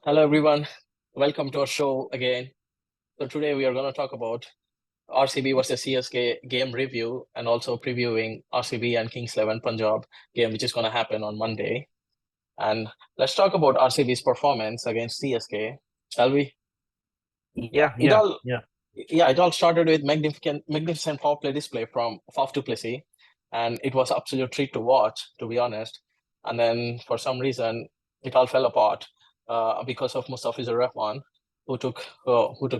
Hello, everyone. Welcome to our show again. So, today we are going to talk about RCB versus CSK game review and also previewing RCB and Kings 11 Punjab game, which is going to happen on Monday. And let's talk about RCB's performance against CSK, shall we? Yeah, Yeah, yeah, yeah. it all started with magnificent power play display from Faf du Plessis, and it was absolute treat to watch, to be honest. And then for some reason, it all fell apart because of Mustafizur Rahman, who took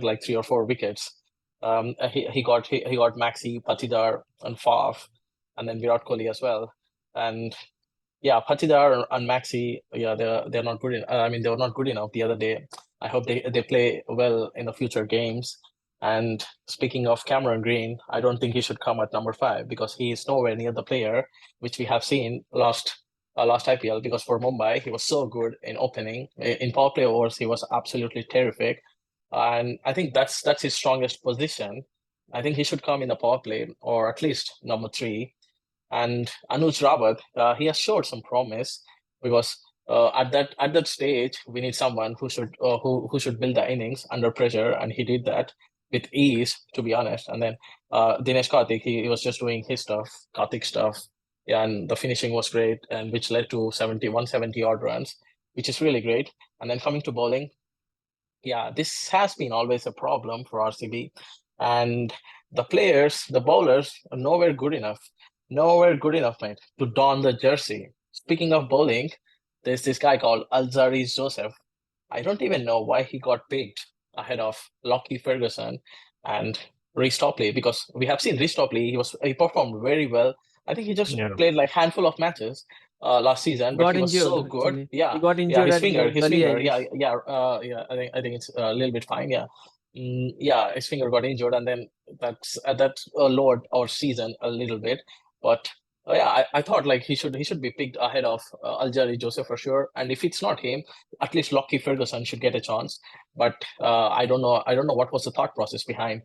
like 3 or 4 wickets. He got Maxi, Patidar, and Faf, and then Virat Kohli as well. And yeah, Patidar and Maxi, yeah, they're not good. I mean, they were not good enough the other day. I hope they play well in the future games. And speaking of Cameron Green, I don't think he should come at number 5 because he is nowhere near the player which we have seen last IPL. Because for Mumbai, he was so good in opening in power play overs. He was absolutely terrific, and I think that's his strongest position. I think he should come in the power play or at least number 3. And Anuj Rawat, he has showed some promise because at that stage we need someone who should build the innings under pressure, and he did that with ease, to be honest. And then Dinesh Karthik, he was just doing his stuff, Karthik stuff, yeah, and the finishing was great, and which led to 170 odd runs, which is really great. And then coming to bowling, yeah, this has been always a problem for RCB. And the bowlers are nowhere good enough. Nowhere good enough, mate, to don the jersey. Speaking of bowling, there's this guy called Alzari Joseph. I don't even know why he got picked ahead of Lockie Ferguson and Reece Topley, because we have seen Reece Topley, he performed very well. I think he just Yeah. played like handful of matches last season, but Got he was injured so good. actually. He Yeah, got yeah, injured his at finger, his Gully, I finger. Yeah, guess. yeah, yeah. I think it's a little bit fine. Yeah, yeah. His finger got injured, and then that lowered our season a little bit. But yeah, I thought like he should be picked ahead of Aljari Joseph for sure. And if it's not him, at least Lockie Ferguson should get a chance. But I don't know. I don't know what was the thought process behind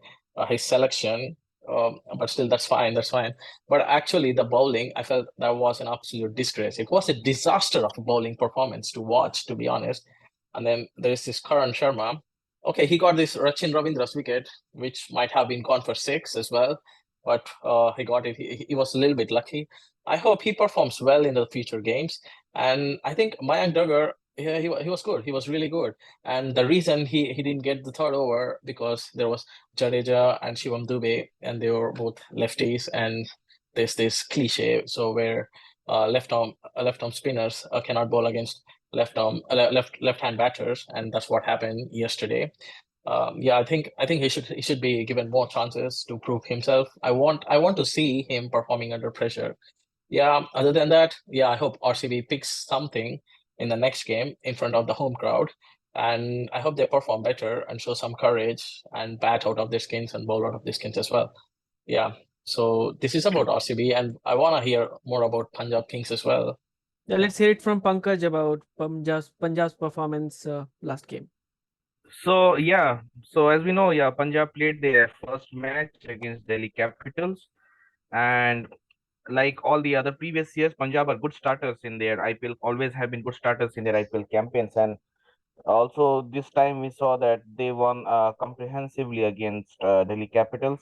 his selection. But still, that's fine. That's fine. But actually, the bowling, I felt that was an absolute disgrace. It was a disaster of a bowling performance to watch, to be honest. And then there's this Karan Sharma. Okay, he got this Rachin Ravindra's wicket, which might have been gone for 6 as well, but he got it. He was a little bit lucky. I hope he performs well in the future games. And I think Mayank Duggar, yeah, he was good. He was really good. And the reason he didn't get the third over because there was Jadeja and Shivam Dube, and they were both lefties. And there's this cliche, so where left arm spinners cannot bowl against left hand batters, and that's what happened yesterday. Yeah, I think he should be given more chances to prove himself. I want to see him performing under pressure. Yeah, other than that, yeah, I hope RCB picks something in the next game in front of the home crowd. And I hope they perform better and show some courage and bat out of their skins and bowl out of their skins as well. Yeah. So this is about RCB, and I want to hear more about Punjab Kings as well. Yeah, Yeah. let's hear it from Pankaj about Punjab's performance last game. So as we know, yeah, Punjab played their first match against Delhi Capitals, and like all the other previous years, Punjab are good starters in their IPL. Always have been good starters in their IPL campaigns, and also this time we saw that they won comprehensively against Delhi Capitals.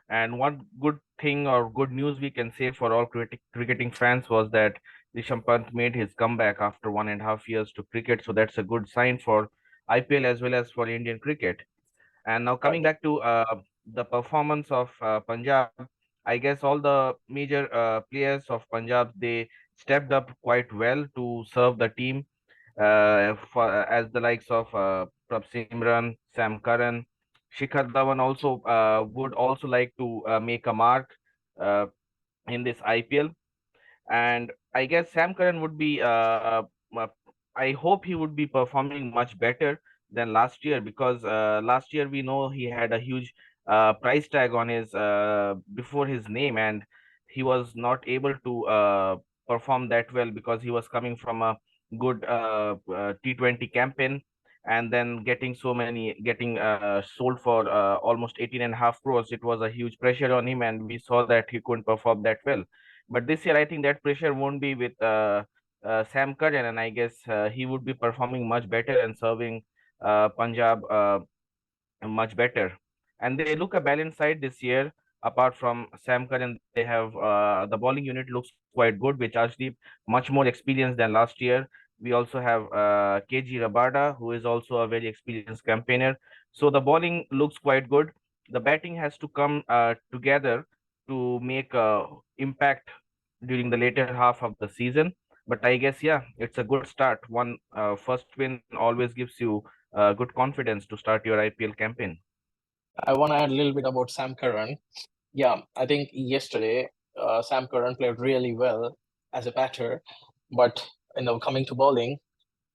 And one good thing or good news we can say for all cricketing fans was that Rishabh Pant made his comeback after 1.5 years to cricket. So that's a good sign for IPL as well as for Indian cricket. And now coming Right. back to the performance of Punjab, I guess all the major players of Punjab, they stepped up quite well to serve the team as the likes of Prab Simran, Sam Curran, Shikhar Dhawan also would also like to make a mark uh, in this IPL. And I guess Sam Curran would be, uh, I hope he would be performing much better than last year because last year we know he had a huge price tag on his before his name, and he was not able to perform that well because he was coming from a good T20 campaign, and then getting sold for almost 18.5 crores. It was a huge pressure on him, and we saw that he couldn't perform that well. But this year, I think that pressure won't be with Sam Curran, and I guess he would be performing much better and serving Punjab much better. And they look a balanced side this year. Apart from Sam Curran, they have the bowling unit looks quite good with Arshdeep, much more experienced than last year. We also have KG Rabada, who is also a very experienced campaigner. So the bowling looks quite good. The batting has to come together to make impact during the later half of the season. But I guess, yeah, it's a good start. One first win always gives you good confidence to start your IPL campaign. I want to add a little bit about Sam Curran. Yeah, I think yesterday Sam Curran played really well as a batter, but coming to bowling,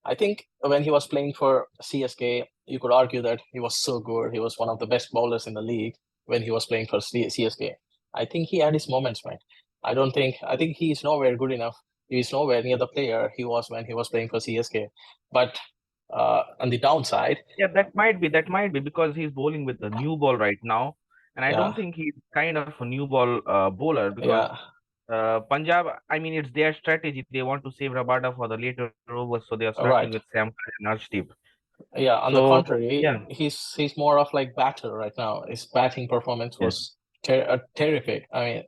I think when he was playing for CSK, you could argue that he was so good. He was one of the best bowlers in the league when he was playing for CSK. I think he had his moments, man. I think he's nowhere good enough. He's nowhere near the player he was when he was playing for CSK. But on the downside, Yeah, that might be because he's bowling with the new ball right now, and I don't yeah, think he's kind of a new ball bowler because yeah, Punjab, I mean, it's their strategy. They want to save Rabada for the later overs, so they are starting with right. Sam Curran and Arshdeep. Yeah, on the So contrary, yeah, he's more of like batter right now. His batting performance yes. was terrific. I mean,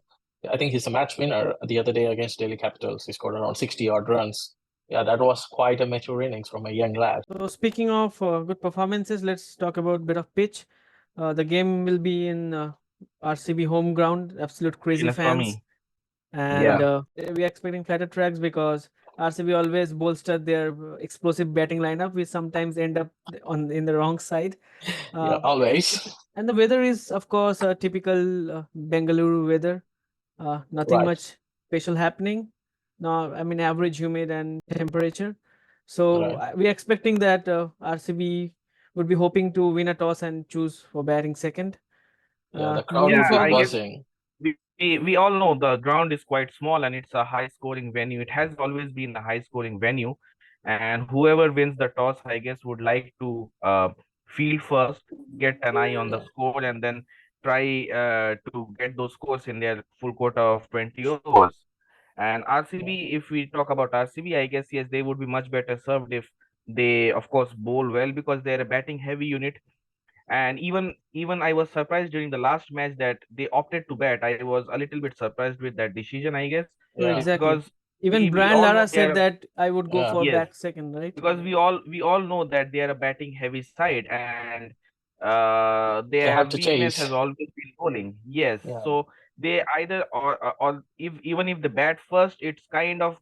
I think he's a match winner the other day against Delhi Capitals. He scored around 60 odd runs. Yeah, that was quite a mature innings from a young lad. So speaking of good performances, let's talk about bit of pitch. The game will be in RCB home ground. Absolute crazy fans, Chinnaswamy. and Yeah. Yeah, we are expecting flatter tracks because RCB always bolster their explosive batting lineup. We sometimes end up in the wrong side. yeah, Uh, always. and the weather is, of course, a typical Bengaluru weather. Nothing Right, much special happening. No, I mean average humid and temperature. So right. we're expecting that RCB would be hoping to win a toss and choose for batting second. Yeah, the crowd Moving would Yeah, be I forward, guess buzzing. we all know the ground is quite small and it's a high scoring venue. It has always been a high scoring venue, and whoever wins the toss, I guess, would like to field first, get an eye on the score, and then try to get those scores in their full quota of 20 overs. And Yeah, RCB, if we talk about RCB, I guess yes, they would be much better served if they, of course, bowl well because they're a batting heavy unit. And even I was surprised during the last match that they opted to bat. I was a little bit surprised with that decision, I guess, yeah, exactly. because Even we Brian all Lara know they said are, that I would go yeah. for yes, bat second, right? because we all know that they are a batting heavy side, and They their have to weakness has chase. always been bowling. Yes, Yeah, so they either or if even if they bat first, it's kind of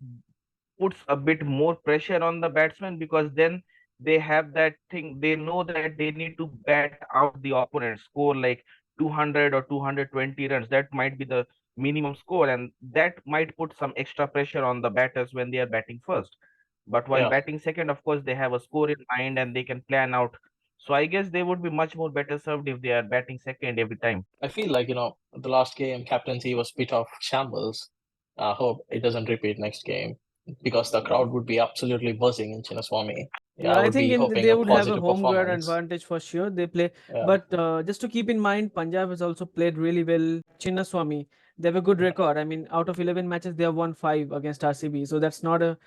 puts a bit more pressure on the batsman because then they have that thing. They know that they need to bat out the opponent, score like 200 or 220 runs. That might be the minimum score, and that might put some extra pressure on the batters when they are batting first. But while yeah. batting second, of course, they have a score in mind and they can plan out. So I guess they would be much more better served if they are batting second every time. I feel like, the last game captaincy was a bit of shambles. I hope it doesn't repeat next game because the crowd would be absolutely buzzing in Chinnaswamy. Yeah, Yeah, I I would think be hoping they a would have a positive home ground performance. advantage for sure. They play, Yeah, but just to keep in mind, Punjab has also played really well. Chinnaswamy, they have a good right. record. I mean, out of 11 matches, they have won 5 against RCB. So that's not a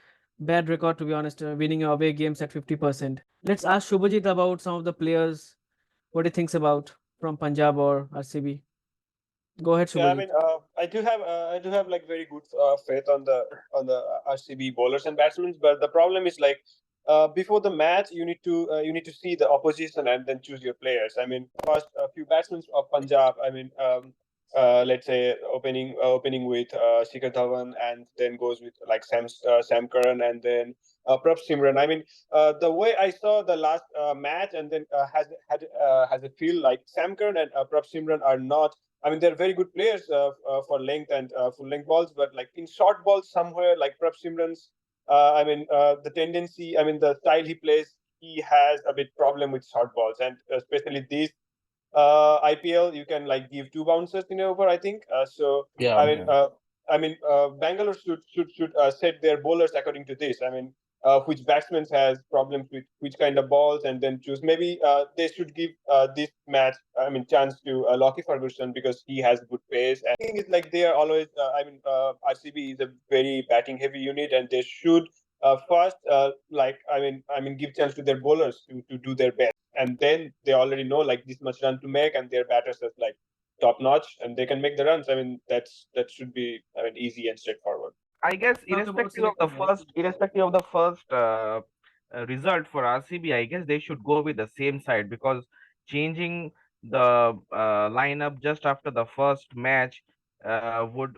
bad record, to be honest. Winning away games at 50%. Let's ask Shubhajit about some of the players. What he thinks about from Punjab or RCB. Go ahead, Yeah, I Shubhajit. mean, I do have like very good faith on the RCB bowlers and batsmen, but the problem is like before the match, you need to see the opposition and then choose your players. I mean, first a few batsmen of Punjab. I mean, let's say opening with Shikhar Dhawan, and then goes with like Sam Curran, and then Prabh Simran. I mean, the way I saw the last match, and then has it feel like Sam Curran and Prabh Simran are not. I mean, they're very good players for length and full length balls, but like in short balls, somewhere like Prabh Simran's, the tendency, I mean, the style he plays, he has a bit problem with short balls, and especially these IPL, you can like give two bouncers in over, I think. So I Yeah, mean, Yeah. Bangalore should set their bowlers according to this. I mean, which batsmen has problems with which kind of balls, and then choose. Maybe they should give this match, I mean, chance to Lockie Ferguson because he has good pace. And I think it's like they are always. I mean, RCB is a very batting heavy unit, and they should first, give chance to their bowlers to do their best, and then they already know like this much run to make, and their batters are like top notch, and they can make the runs. I mean, that should be easy and straightforward. I guess Talk about irrespective of the first result for RCB, I guess they should go with the same side, because changing the lineup just after the first match would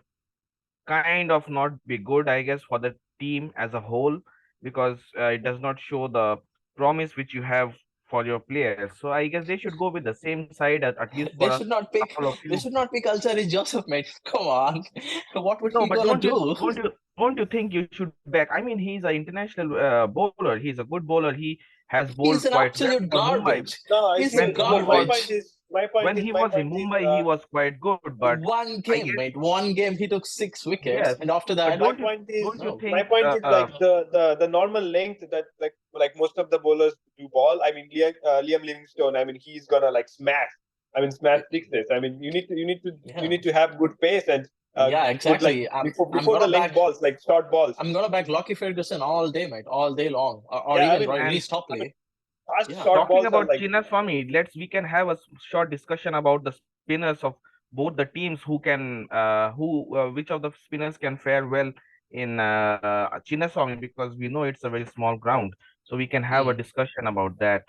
kind of not be good, I guess, for the team as a whole, because it does not show the promise which you have for your players. So I guess they should go with the same side at least for They a should not pick. couple of They few. should not pick Alzari Joseph, mate. Come on, what would No, he but gonna do? don't you think you should back? I mean, he's an international bowler. He's a good bowler. He has He's bowled an quite well absolute for Mumbai. garbage. No, I He's see. a When he My was garbage. point is, when he was in Mumbai, he was quite good. But One I game, guess mate. One game he took 6 wickets, yes. and after But that, don't you no. my think point is like the normal length that like most of the bowlers do ball. I mean, Liam Livingstone. I mean, he's gonna like smash. I mean, smash sixes. I mean, you Yeah, need to have good pace and yeah, good like exactly. I'm before the gonna length back. balls, like short balls. I'm gonna back Lockie Ferguson all day, mate, all day long, or Yeah, I even mean, Roy and Reece Topley. fast Yeah, short talking balls are about like Chinnaswamy, we can have a short discussion about the spinners of both the teams, who can which of the spinners can fare well in Chinnaswamy, because we know it's a very small ground, so we can have a discussion about that.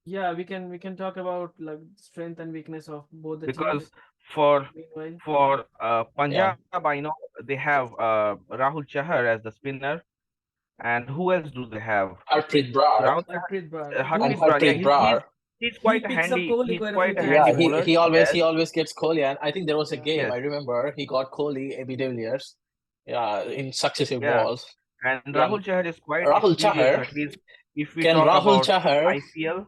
Yeah, we can talk about like strength and weakness of both the Because teams. for Meanwhile, yeah. Punjab, I know they have Rahul Chahar as the spinner, and who else do they have? Harpreet Brar Rahul Harpreet Brar, and Harpreet who Brar. Yeah, Harpreet Brar. he's he quite a picks up handy. Kohli He's quite a few quite a times. handy Yeah, bowler. he Yes, always gets Kohli, and I think there was a Yeah. game I yes, remember he got Kohli, AB de Villiers, yeah, in successive yeah. balls. And Yeah, Rahul Chahar is quite Rahul experienced, Chahar. at least if we Can talk Rahul about Chahar? IPL.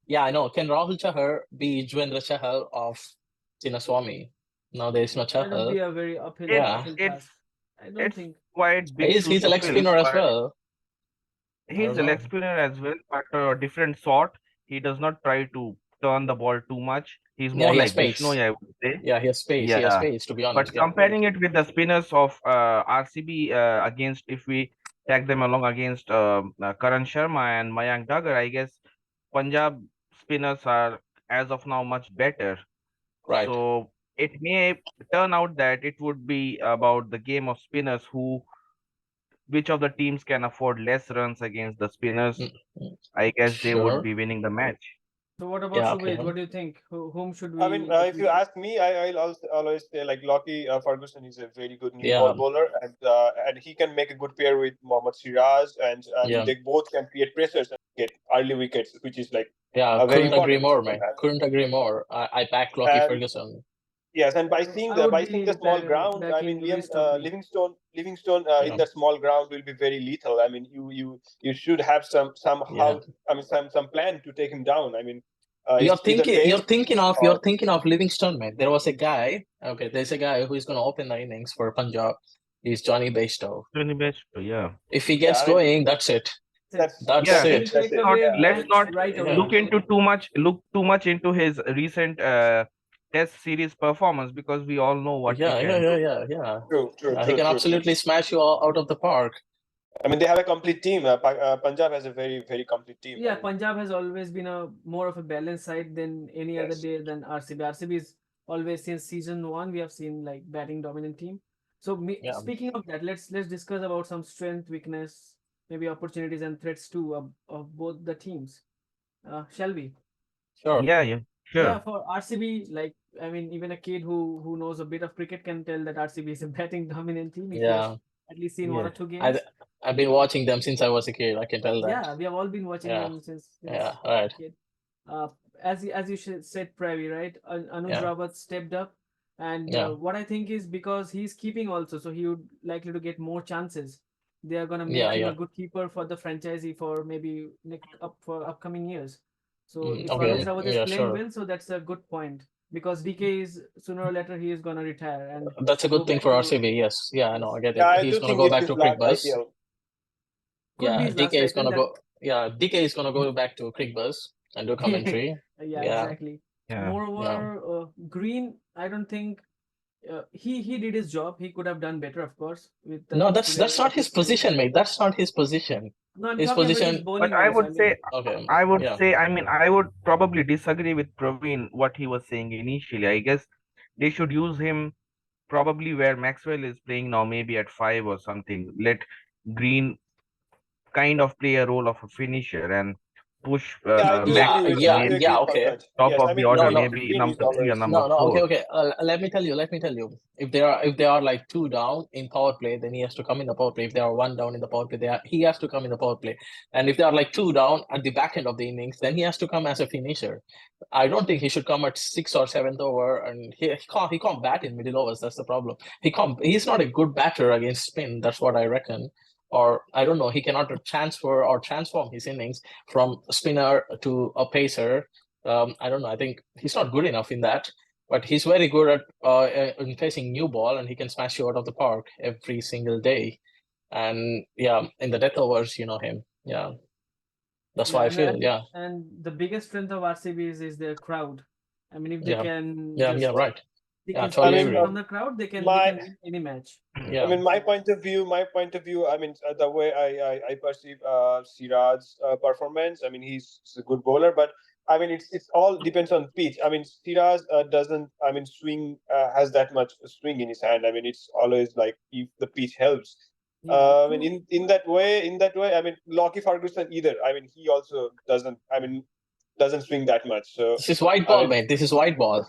Yeah, I know. Can Rahul Chahar be Jwendra Chahal of Chinnaswamy? No, there is no That would be Chahal. a very uphill Yeah, task. I don't It's think. quite big shoes he's a to leg fill, spinner as but well. I he's don't a leg know. spinner as well, but a different sort. He does not try to turn the ball too much. He's Yeah, more he has like pace. Bishnoi, I would say. Yeah, he has pace. He has Yeah. pace, to be But honest. Yeah. comparing it with the spinners of RCB, against, if we tag them along against Karan Sharma and Mayank Dagger, I guess Punjab spinners are as of now much better. Right. So it may turn out that it would be about the game of spinners, which of the teams can afford less runs against the spinners. Mm, I guess they would Sure. be winning the match. So what about Yeah, Shubhaj? okay. What do you think? Whom should I mean, we if you ask me, I'll also always say like Lockie Ferguson is a very good new ball Yeah, bowler, and he can make a good pair with Mohammad Siraj, and yeah, they both can create pressures and get early wickets, which is like yeah. very Couldn't agree important more, in man. that. Couldn't agree more. I back Lockie And Ferguson. yes, and I would by seeing be the small ground, I mean, backing Lewis Topley. Livingstone in Yeah, the small ground will be very lethal. I mean, you should have yeah. some plan to take him down. I mean, You're it's either thinking, pace you're or thinking of Livingston, man. There was a guy. Okay, there's a guy who is going to open the innings for Punjab. He's Johnny Bairstow. Really best, yeah. If he yeah. gets I mean, going, that's it. That's Yeah, He'll it. take it. away Yeah. let's match not right Yeah, away. look too much into his recent test series performance, because we all know what he yeah, can do. yeah. True. He can absolutely smash you out of the park. I mean, they have a complete team. Punjab has a very, very complete team. Yeah, Punjab has always been a more of a balanced side than any other Yes. day than RCB. RCB is always since season one we have seen like batting dominant team. So Yeah, speaking of that, let's discuss about some strength, weakness, maybe opportunities and threats too of both the teams. Shall we? sure. Yeah, Yeah, sure. for RCB, like I mean, even a kid who knows a bit of cricket can tell that RCB is a batting dominant team. If you have Yeah, at least seen one or Yes. two I games. I've been watching them since I was a kid. I can tell that. Yeah, we have all been watching Yeah, them since yeah, a right. kid. As you said, Pravi, right? Anuj Yeah, Rawat stepped up, and yeah, what I think is because he's keeping also, so he would likely to get more chances. They are gonna make him a yeah. good keeper for the franchisee for maybe for upcoming years. So if Anuj Okay, Rawat is yeah, playing sure. well, so that's a good point because DK is sooner or later he is gonna retire and That's a go good thing back for to RCB. Yes, yeah, I know. yes. I get Yeah, it. I He's do gonna think go it's back his to last Crickbus. IPL. Could be Yeah, his last DK is IPL. gonna go. Yeah, DK is gonna go back to Crickbus and do commentary. Yeah, Yeah, exactly. Yeah. yeah, Moreover, Green, I don't think He did his job. He could have done better, of course, with the No, that's scenario not that his he's playing. position, mate. That's not his position. No, I'm His talking about his position. But bowling I also. would say, Okay. I would Yeah. say, I mean, I would probably disagree with Praveen what he was saying initially. I guess they should use him probably where Maxwell is playing now, maybe at 5 or something. Let Green kind of play a role of a finisher and push Yeah, I do Yeah. agree Maxwell with Yeah. I do maybe agree Yeah. with Okay. Pankaj. top Yes, of I the mean order, No. No. maybe Green is number 3 or always number No. No. Okay. 4. Okay. Let me tell you. If they are like 2 down in power play, then he has to come in the power play. If they are 1 down in the power play, he has to come in the power play. And if they are like 2 down at the back end of the innings, then he has to come as a finisher. I don't think he should come at 6th or 7th over, and he can't bat in middle overs. That's the problem. He's not a good batter against spin. That's what I reckon. Or I don't know. He cannot transfer or transform his innings from spinner to a pacer. I don't know. I think he's not good enough in that. But he's very good at in facing new ball, and he can smash you out of the park every single day. And yeah, in the death overs, you know him. Yeah, that's why Yeah, I feel. Yeah, and the biggest strength of RCB is their crowd. I mean, if they yeah, can yeah, just right. take Yeah, I totally mean, inspiration agree. from the crowd, they my can win any match. I Yeah, mean, my point of view. I mean, the way I perceive Siraj's performance. I mean, he's a good bowler, but I mean, it's all depends on pitch. I mean, Siraj doesn't. I mean, swing has that much swing in his hand. I mean, it's always like if the pitch helps. Yeah, I mean, true. in that way. I mean, Lockie Ferguson either. I mean, he also doesn't. I mean, doesn't swing that much. So this is white I ball, mean, mate. This is white ball.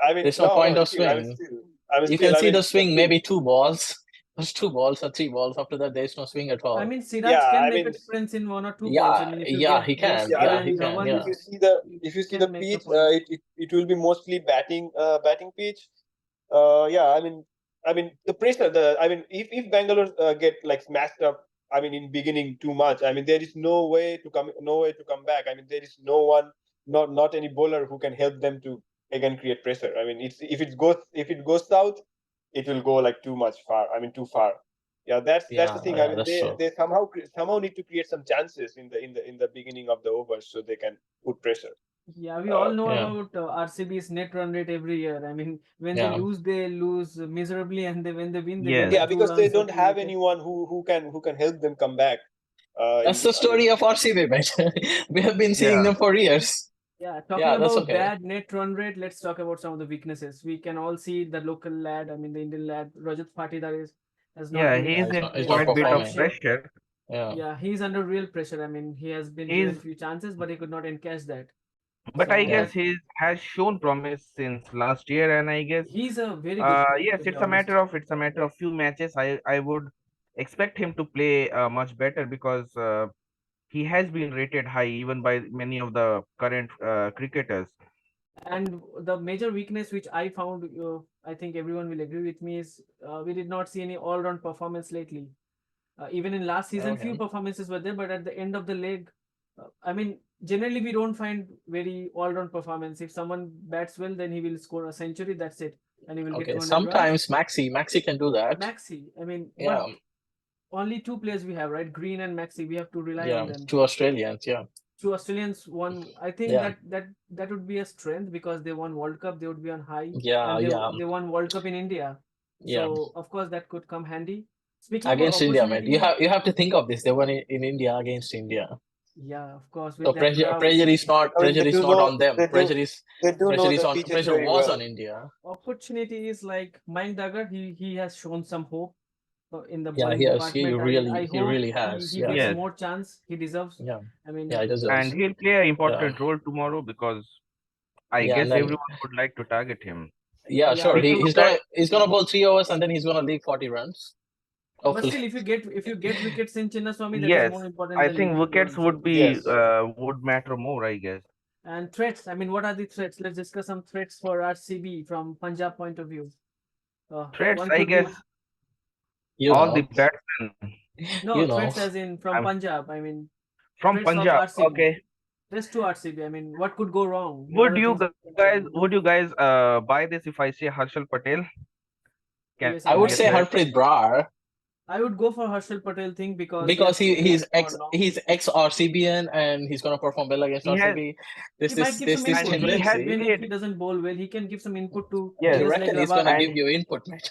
I mean, There's no no, point no. of Still, I mean, swing. still, I mean, You still, can I see mean, the swing, maybe 2 balls. There's 2 balls or 3 balls. After that, there's no swing at I all. mean, Siraj yeah. can I make a mean, difference in 1 or 2 balls. I Yeah, mean, if you yeah, get he can. just yeah. I Yeah, mean, he one can. one Yeah, if you see the can make a pitch, point. it will be mostly batting pitch. Yeah. I mean the pressure. I mean, if Bangalore get like smashed up. I mean, in beginning too much. I mean, there is no way to come back. I mean, there is no one, not any bowler who can help them to again create pressure. I mean, if it goes south, it will go like too much far. I mean, too far. Yeah, that's the yeah, thing. I yeah. mean, That's true. they somehow need to create some chances in the beginning of the overs so they can put pressure. Yeah, we all know Yeah, about RCB's net run rate every year. I mean, when yeah. they lose miserably, and when they win, they get Yes. like Yeah, two because they runs or don't three have wickets. anyone who can help them come back. That's the I mean, story of RCB, mate. We have been seeing Yeah. them for years. Yeah, talking Yeah, that's about okay. bad net run rate, let's talk about some of the weaknesses. We can all see the local lad, I mean the Indian lad, Rajat Patidar has not Yeah, been Yeah, he's he's in not. He's not quite bit top of performing. shape. pressure. Yeah, Yeah, he's under real pressure. I mean, he has been given He's, few chances, but he could not encash that. but I So yeah, guess that he has shown promise since last year, and I guess, he's a very good player, yes, to be it's a honest. matter of few matches. I would expect him to play much better because he has been rated high even by many of the current cricketers. And the major weakness which I found, I think everyone will agree with me, is we did not see any all-round performance lately. Even in last season, few okay. performances were there, but at the end of the leg, I mean, generally we don't find very all-round performance. If someone bats well, then he will score a century. That's it, and he will get Okay, 200 runs. sometimes Maxi can do that. Maxi, I mean, Yeah, but only two players we have, right? Green and Maxi. We have to rely on yeah. them. 2 Australians. Yeah, Two Australians won. I think yeah, that would be a strength because they won World Cup. They would be on high, yeah, and yeah, they won World Cup in India. yeah. So of course that could come handy. Speaking about Against India, man. You opportunity, have to think of this. They won in India against India. yeah, of course So with that crowd, I mean, pressure is not on them. they do know the pitches Pressure very was well. on India. opportunity is like Mike Duggar. He has shown some hope in the Yeah, bowling department. I he hope really has. he Yeah, gets Yes, more chance. He deserves. yeah, I yeah. mean, It and deserves. he'll play an Yeah, important role tomorrow because I yeah, and guess then everyone would like to target him. yeah, yeah, sure. If but you look at, He's gonna bowl 3 overs and then he's gonna leave 40 runs. but Hopefully. still, if you get wickets in Chinnaswamy, that is yes, more important I than think leaving two wickets runs. would be Yes. would matter more, I guess. And threats. I mean, what are the threats? Let's discuss some threats for RCB from Punjab point of view. Threats, One I could guess, be You all the know, batsmen. no you know. threats as in from I'm Punjab. I mean, from threats of Punjab. RCB. Okay. Threats to RCB. I mean, what could go wrong? What are the things that can go wrong? Would you guys buy this if I say Harshal Patel Yes, can I I would be a say think threat? Harpreet Brar. I would go for Harshal Patel thing because he Because has played for long. he's ex RCBian and he's gonna perform well against He has, RCB. He might give some This and input, he right? has tendency. Even if he played, doesn't bowl well, he can give some input to Do yes, you players like reckon he's gonna Ravana. give and you input, mate?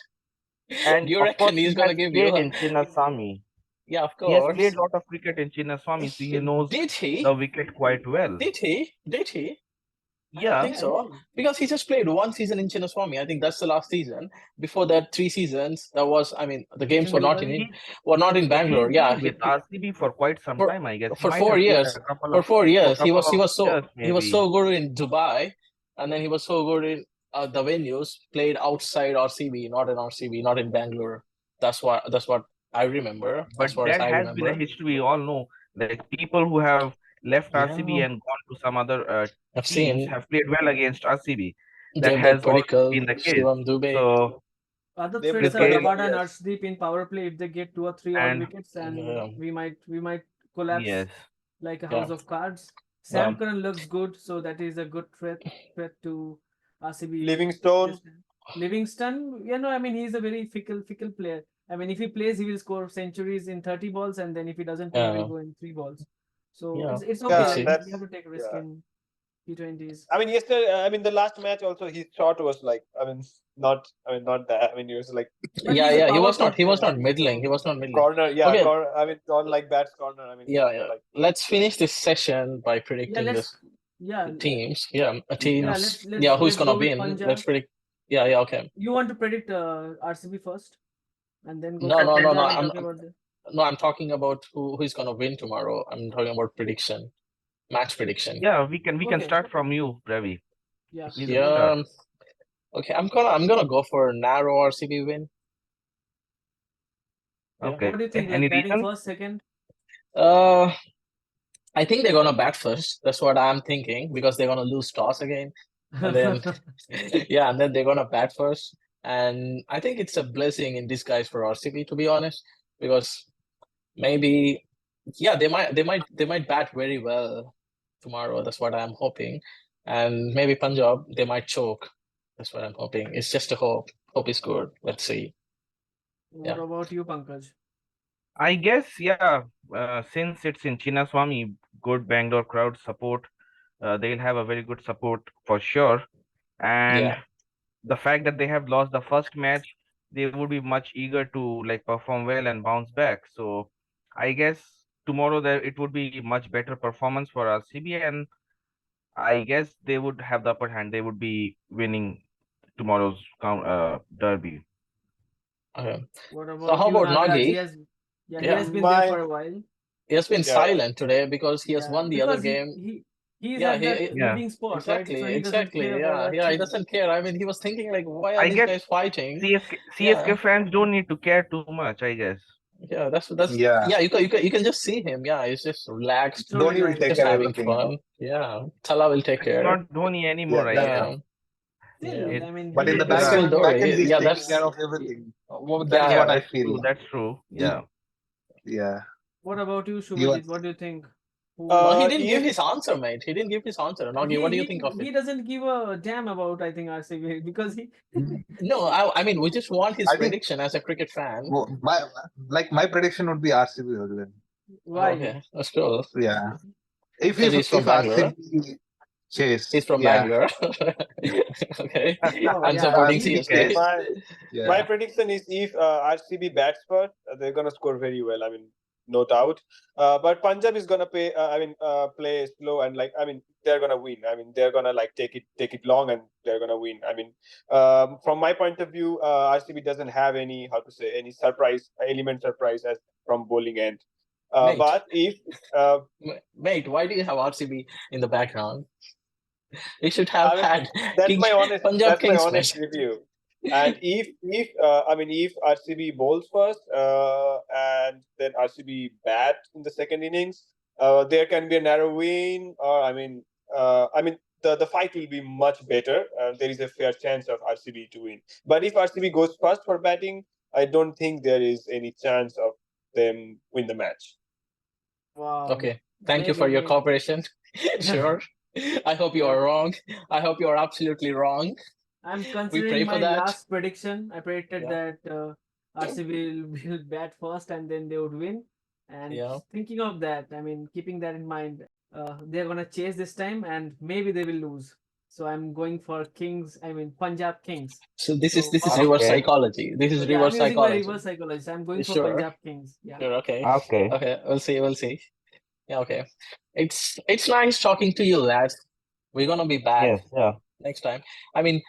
and Do you of reckon course he's he gonna has give you? played in Chinnaswamy. Yeah, of He has played course. a lot of cricket in Chinnaswamy, so he knows Did he? the wicket quite well. Did he? Did he? I don't Yeah, think Yeah, so. he, Because he just played one season in Chinnaswamy. I think that's the last season. Before that, 3 seasons. That was, I mean, the he's games in Dubai. were not in but he's Bangalore. Yeah, been with RCB for quite some for time, I guess. He for might four have played years. a couple For of 4 years, years, he was maybe. so good in Dubai, and then he was so good in the venues. Played outside RCB, not in RCB, not in Bangalore. That's what I remember. But As far as that I has been a remember. history. We all know, like people who have left RCB Yeah, and gone to some other I've teams seen have played well against RCB. That Devdutt has always Padikkal, been the case. Shivam Dubey. So Other They threats played this are quite guy well. Rabada and Yes. Arshdeep in power play. If they get 2 or 3 odd and wickets, and Yeah, we might collapse yes, like a yeah. house of cards. Sam Yeah. Curran looks good, so that is a good threat to RCB. Livingstone. This time. Livingston, I mean he's a very fickle player. I mean if he plays, he will score centuries in 30 balls, and then if he doesn't play, he will Yeah. go in 3 balls. So Yeah. it's We'll okay. Yeah, Like see. we have that's to take a risk yeah. in T20s. I mean, yesterday. I mean, the last match also, his shot was like. I mean, not. I mean, not that. I mean, he was like But Yeah, he's a yeah. power play He was player, not right? middling. He So was not middling. corner. Yeah, Okay. I mean, on like bats corner. I mean, Yeah, yeah. like Let's finish this session by yeah, predicting this yeah teams. Yeah, yeah. teams. Yeah, who's Let's gonna go with win? Let's Punjab. predict. Yeah, yeah. Okay. You want to predict RCB first, and then go No, for no, no, no. Punjab and talk about the. I'm talking about who's gonna win tomorrow. I'm talking about prediction, match prediction. yeah, we can Okay, start from you, Ravi. yeah, Please go ahead. start. Yeah. Okay. I'm gonna go for a narrow RCB win. Yeah. Okay. What do you think? Any Like batting reason? first, second? I think they're gonna bat first. That's what I'm thinking because they're gonna lose toss again, and then yeah, and then they're gonna bat first. And I think it's a blessing in disguise for RCB, to be honest, because maybe yeah, they might bat very well tomorrow. That's what I'm hoping, and maybe Punjab they might choke. That's what I'm hoping. It's just a hope. Hope is good. Let's see. What Yeah. about you, Pankaj? I guess, yeah, since it's in Chinnaswamy, good Bangalore crowd support, they'll have a very good support for sure. And Yeah. the fact that they have lost the first match, they would be much eager to like perform well and bounce back. So I guess tomorrow there it would be much better performance for RCB, and I guess they would have the upper hand. They would be winning tomorrow's derby. Okay. What So about how you, about Nagraj? Nagi? He Yeah. has been there my for a while. He has been yeah, yeah. silent today because he has Yeah, won the other because game. he's Yeah, at that Yeah, leading spot, right? So exactly, he doesn't exactly. care about Yeah, that yeah, he thing. doesn't care. I mean, he was thinking like, why are I these guess guys fighting? CSK Yeah, fans don't need to care too much, I guess. yeah, Yeah, yeah, you can just see him. Yeah, he's just relaxed, So Dhoni will take relaxed. just care of having everything, fun. Yeah, Tala will take It's care. not Dhoni Yeah, anymore, I that's guess. true. Yeah, yeah. Still, It's I mean, But in the It's yeah, still back end, Dhoni. he's Yeah, taking that's care of everything. Well, that is yeah, yeah, what I that's true. feel. That's true. He, Yeah. yeah, what about you, even Shubhajit? What do you think? No, he Who didn't give If his answer, mate. He didn't give his answer. Nagi, he what do you he think of it? he doesn't give a damn about, I think, RCB because he No, I mean, we just want his I think prediction as a cricket fan. my prediction would be RCB will win. why? Okay, that's cool. Yeah, Because he's from if Bangalore. RCB chase, He's from yeah, Bangalore. Okay. Oh I'm yeah, supporting RCB CSK. chase, my my yeah, prediction is if RCB bats first, they're gonna score very well. I mean, no doubt. But Punjab is gonna play slow and like I mean they're gonna win. I mean they're gonna like take it long and they're gonna win. I mean, from my point of view, RCB doesn't have any how to say any surprise as from bowling end. Mate, But if mate, why do you have RCB in the background? You should have I mean had that's my honest Punjab Kings, honest mate. review. And if RCB bowls first and then RCB bat in the second innings, there can be a narrow win. Or the fight will be much better. There is a fair chance of RCB to win. But if RCB goes first for batting, I don't think there is any chance of them win the match. wow, Okay, thank you for your maybe. cooperation. Sure. I hope you are wrong. I hope you are absolutely wrong. I'm We pray considering for my that. last prediction. I predicted Yeah. that RCB will bat first and then they would win. And Yeah. thinking of that, I mean, keeping that in mind, they're gonna chase this time and maybe they will lose. So I'm going for Kings. I mean Punjab Kings. So this is So reverse Okay. psychology. This is yeah, I'm reverse using my psychology. reverse psychology. So I'm going for Sure. Punjab Kings. Yeah. Sure. Okay. Okay. Okay. We'll see. We'll see. Yeah. Okay. It's nice talking to you, lads. We're gonna be back Yes. Yeah. next time. I mean,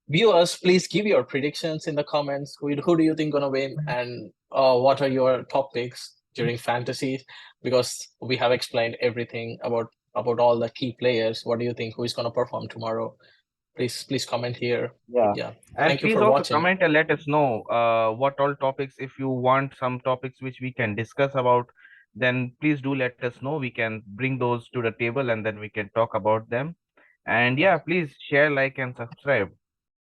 viewers, please give your predictions in the comments. Who do you think gonna win, and what are your top picks during fantasy? Because we have explained everything about all the key players. What do you think? Who is gonna perform tomorrow? Please comment here. Yeah. Yeah. And Thank you please for also watching. comment and let us know what all topics, if you want some topics which we can discuss about, then please do let us know. We can bring those to the table and then we can talk about them. And yeah, please share, like, and subscribe.